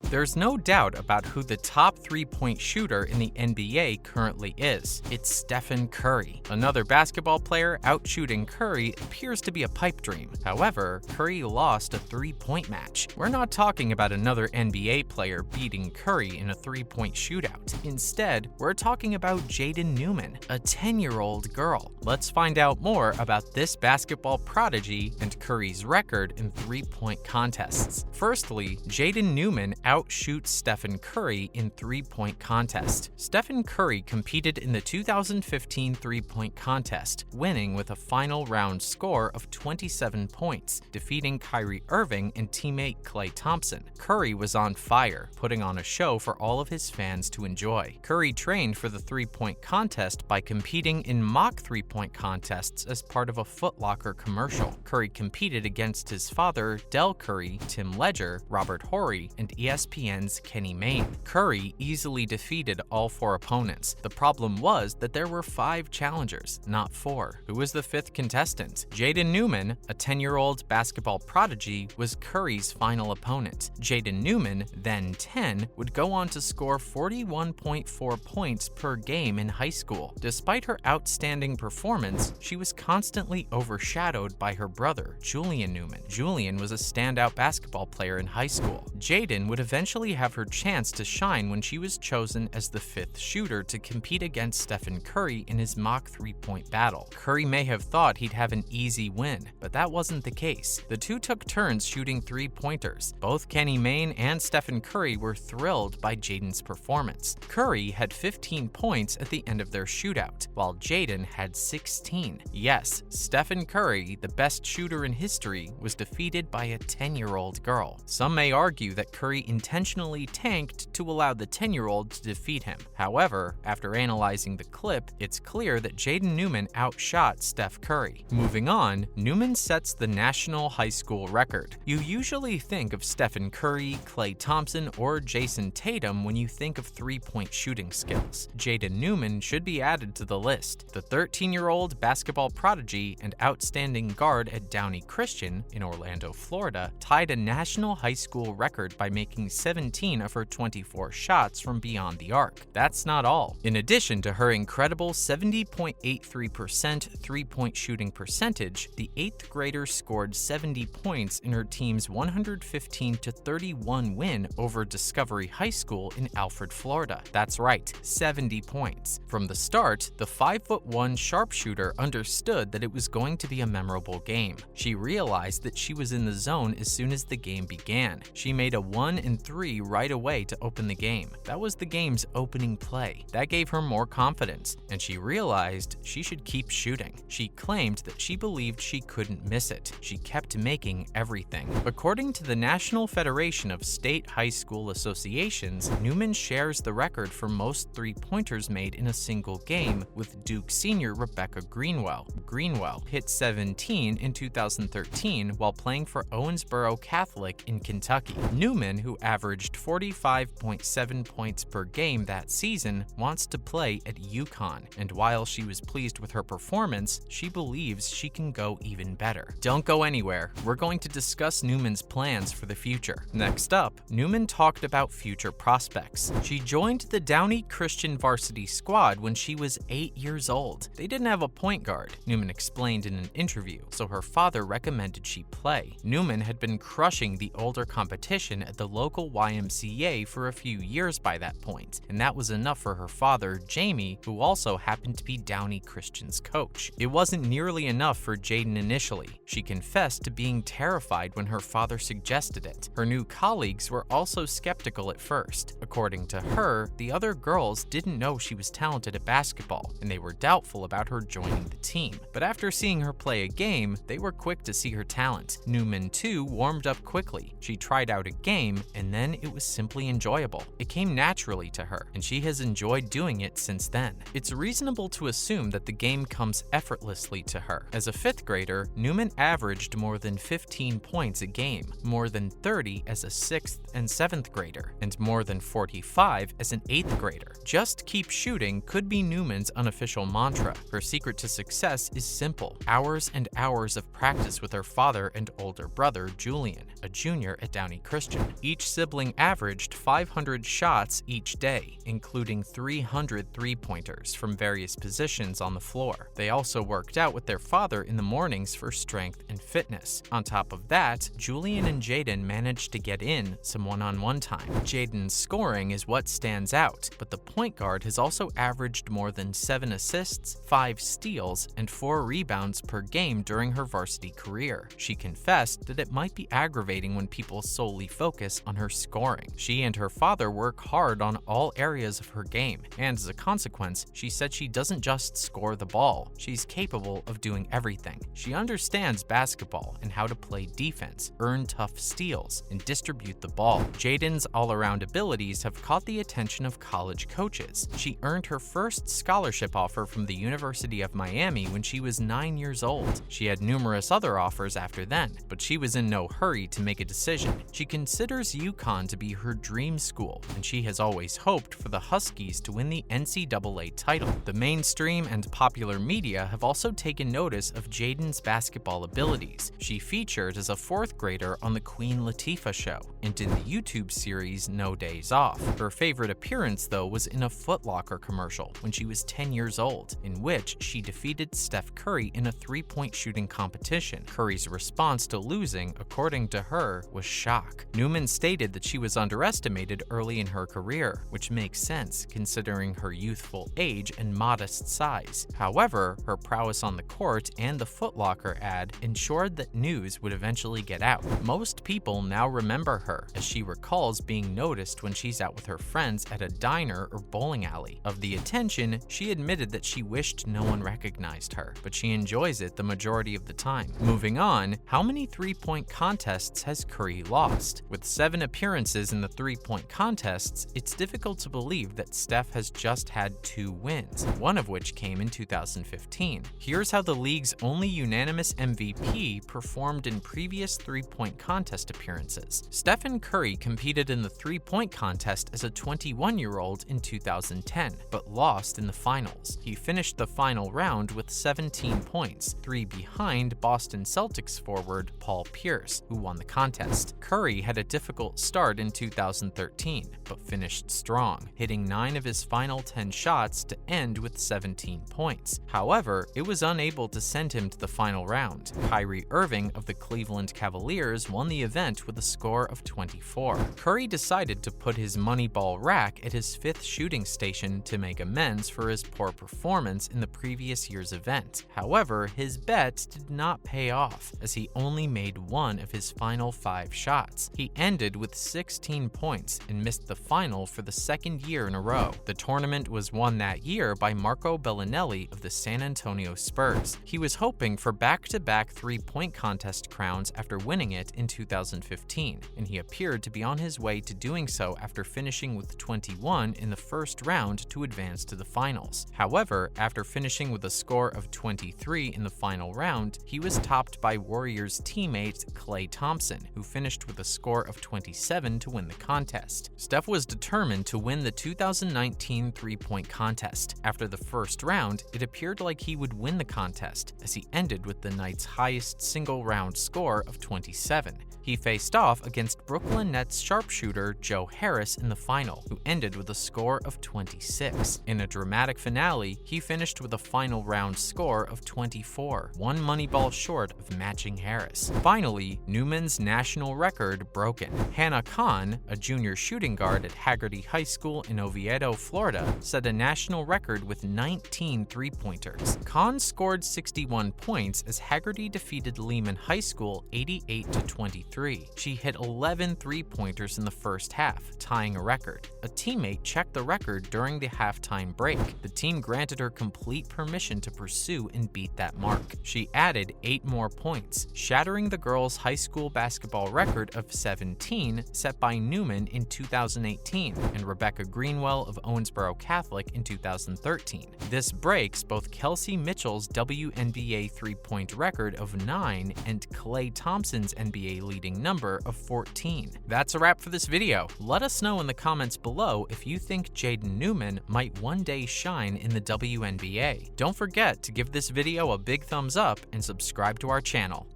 There's no doubt about who the top three-point shooter in the NBA currently is. It's Stephen Curry. Another basketball player out shooting Curry appears to be a pipe dream. However, Curry lost a three-point match. We're not talking about another NBA player beating Curry in a three-point shootout. Instead, we're talking about Jaden Newman, a 10-year-old girl. Let's find out more about this basketball prodigy and Curry's record in three-point contests. Firstly, Jaden Newman outshoots Stephen Curry in three-point contest. Stephen Curry competed in the 2015 three-point contest, winning with a final round score of 27 points, defeating Kyrie Irving and teammate Klay Thompson. Curry was on fire, putting on a show for all of his fans to enjoy. Curry trained for the three-point contest by competing in mock three-point contests as part of a Foot Locker commercial. Curry competed against his father, Del Curry, Tim Ledger, Robert Horry, and ESPN's Kenny Mayne. Curry easily defeated all four opponents. The problem was that there were 5 challengers, not 4. Who was the 5th contestant? Jaden Newman, a 10-year-old basketball prodigy, was Curry's final opponent. Jaden Newman, then 10, would go on to score 41.4 points per game in high school. Despite her outstanding performance, she was constantly overshadowed by her brother, Julian Newman. Julian was a standout basketball player in high school. Jaden would eventually have her chance to shine when she was chosen as the 5th shooter to compete against Stephen Curry in his mock three-point battle. Curry may have thought he'd have an easy win, but that wasn't the case. The two took turns shooting three-pointers. Both Kenny Mayne and Stephen Curry were thrilled by Jaden's performance. Curry had 15 points at the end of their shootout, while Jaden had 16. Yes, Stephen Curry, the best shooter in history, was defeated by a 10-year-old girl. Some may argue that Curry intentionally tanked to allow the 10-year-old to defeat him. However, after analyzing the clip, it's clear that Jaden Newman outshot Steph Curry. Moving on, Newman sets the national high school record. You usually think of Stephen Curry, Klay Thompson, or Jason Tatum when you think of three-point shooting skills. Jaden Newman should be added to the list. The 13-year-old basketball prodigy and outstanding guard at Downey Christian in Orlando, Florida, tied a national high school record by making 17 of her 24 shots from beyond the arc. That's not all. In addition to her incredible 70.83% three-point shooting percentage, the 8th grader scored 70 points in her team's 115-31 win over Discovery High School in Alfred, Florida. That's right, 70 points. From the start, the 5'1" sharpshooter understood that it was going to be a memorable game. She realized that she was in the zone as soon as the game began. She made a 1-and-3 right away to open the game. That was the game's opening play. That gave her more confidence, and she realized she should keep shooting. She claimed that she believed she couldn't miss it. She kept making everything. According to the National Federation of State High School Associations, Newman shares the record for most three-pointers made in a single game with Duke senior Rebecca Greenwell. Greenwell hit 17 in 2013 while playing for Owensboro Catholic in Kentucky. Newman, who averaged 45.7 points per game that season, wants to play at UConn, and while she was pleased with her performance, she believes she can go even better. Don't go anywhere. We're going to discuss Newman's plans for the future. Next up, Newman talked about future prospects. She joined the Downey Christian varsity squad when she was 8 years old. They didn't have a point guard, Newman explained in an interview, so her father recommended she play. Newman had been crushing the older competition at the local YMCA for a few years by that point, and that was enough for her father, Jamie, who also happened to be Downey Christian's coach. It wasn't nearly enough for Jaden initially. She confessed to being terrified when her father suggested it. Her new colleagues were also skeptical at first. According to her, the other girls didn't know she was talented at basketball, and they were doubtful about her joining the team. But after seeing her play a game, they were quick to see her talent. Newman, too, warmed up quickly. She tried out a game, and then it was simply enjoyable. It came naturally to her, and she has enjoyed doing it since then. It's reasonable to assume that the game comes effortlessly to her. As a 5th grader, Newman averaged more than 15 points a game, more than 30 as a 6th and 7th grader, and more than 45 as an 8th grader. Just keep shooting could be Newman's unofficial mantra. Her secret to success is simple: hours and hours of practice with her father and older brother, Julian, a junior at Downey Christian. Each sibling averaged 500 shots each day, including 300 three-pointers from various positions on the floor. They also worked out with their father in the mornings for strength and fitness. On top of that, Julian and Jaden managed to get in some one-on-one time. Jaden's scoring is what stands out, but the point guard has also averaged more than 7 assists, 5 steals, and 4 rebounds per game during her varsity career. She confessed that it might be aggravating when people solely focus on her scoring. She and her father work hard on all areas of her game, and as a consequence, she said she doesn't just score the ball. She's capable of doing everything. She understands basketball and how to play defense, earn tough steals, and distribute the ball. Jaden's all-around abilities have caught the attention of college coaches. She earned her first scholarship offer from the University of Miami when she was 9 years old. She had numerous other offers after then, but she was in no hurry to make a decision. She considers UConn to be her dream school, and she has always hoped for the Huskies to win the NCAA title. The mainstream and popular media have also taken notice of Jaden's basketball abilities. She featured as a 4th grader on the Queen Latifah show and in the YouTube series No Days Off. Her favorite appearance, though, was in a Foot Locker commercial when she was 10 years old, in which she defeated Steph Curry in a 3-point shooting competition. Curry's response to losing, according to her, was shock. Newman stated that she was underestimated early in her career, which makes sense considering her youthful age and modest size. However, her prowess on the court and the Foot Locker ad ensured that news would eventually get out. Most people now remember her, as she recalls being noticed when she's out with her friends at a diner or bowling alley. Of the attention, she admitted that she wished no one recognized her, but she enjoys it the majority of the time. Moving on, how many 3-point contests has Curry lost? With 7 appearances in the 3-point contests, it's difficult to believe that Steph has just had 2 wins, one of which came in 2015. Here's how the league's only unanimous MVP performed in previous 3-point contest appearances. Stephen Curry competed in the 3-point contest as a 21-year-old in 2010, but lost in the finals. He finished the final round with 17 points, 3 behind Boston Celtics forward Paul Pierce, who won the contest. Curry had a difficult start in 2013, but finished strong, hitting 9 of his final 10 shots to end with 17 points. However, it was unable to send him to the final round. Kyrie Irving of the Cleveland Cavaliers won the event with a score of 24. Curry decided to put his Moneyball rack at his 5th shooting station to make amends for his poor performance in the previous year's event. However, his bet did not pay off, as he only made 1 of his final 5 shots. He ended with 16 points and missed the final for the 2nd year in a row. The tournament was won that year by Marco Bellinelli of the San Antonio Spurs. He was hoping for back-to-back 3-point contest crowns after winning it in 2015, and he appeared to be on his way to doing so after finishing with 21 in the first round to advance to the finals. However, after finishing with a score of 23 in the final round, he was topped by Warriors teammate Klay Thompson, who finished with a score of 27 to win the contest. Steph was determined to win the 2019 3-point contest. After the first round, it appeared like he would win the contest, as he ended with the night's highest single-round score of 27. He faced off against Brooklyn Nets sharpshooter Joe Harris in the final, who ended with a score of 26. In a dramatic finale, he finished with a final round score of 24, 1 Moneyball short of matching Harris. Finally, Newman's national record broken. Hannah Kahn, a junior shooting guard at Haggerty High School in Oviedo, Florida, set a national record with 19 3-pointers. Kahn scored 61 points as Haggerty defeated Lehman High School 88-23. She hit 11 3-pointers in the first half, tying a record. A teammate checked the record during the halftime break. The team granted her complete permission to pursue and beat that mark. She added 8 more points, shattering the girls' high school basketball record of 17 set by Newman in 2018 and Rebecca Greenwell of Owensboro Catholic in 2013. This breaks both Kelsey Mitchell's WNBA 3-point record of 9 and Klay Thompson's NBA leading number of 14. That's a wrap for this video. Let us know in the comments below if you think Jaden Newman might one day shine in the WNBA. Don't forget to give this video a big thumbs up and subscribe to our channel.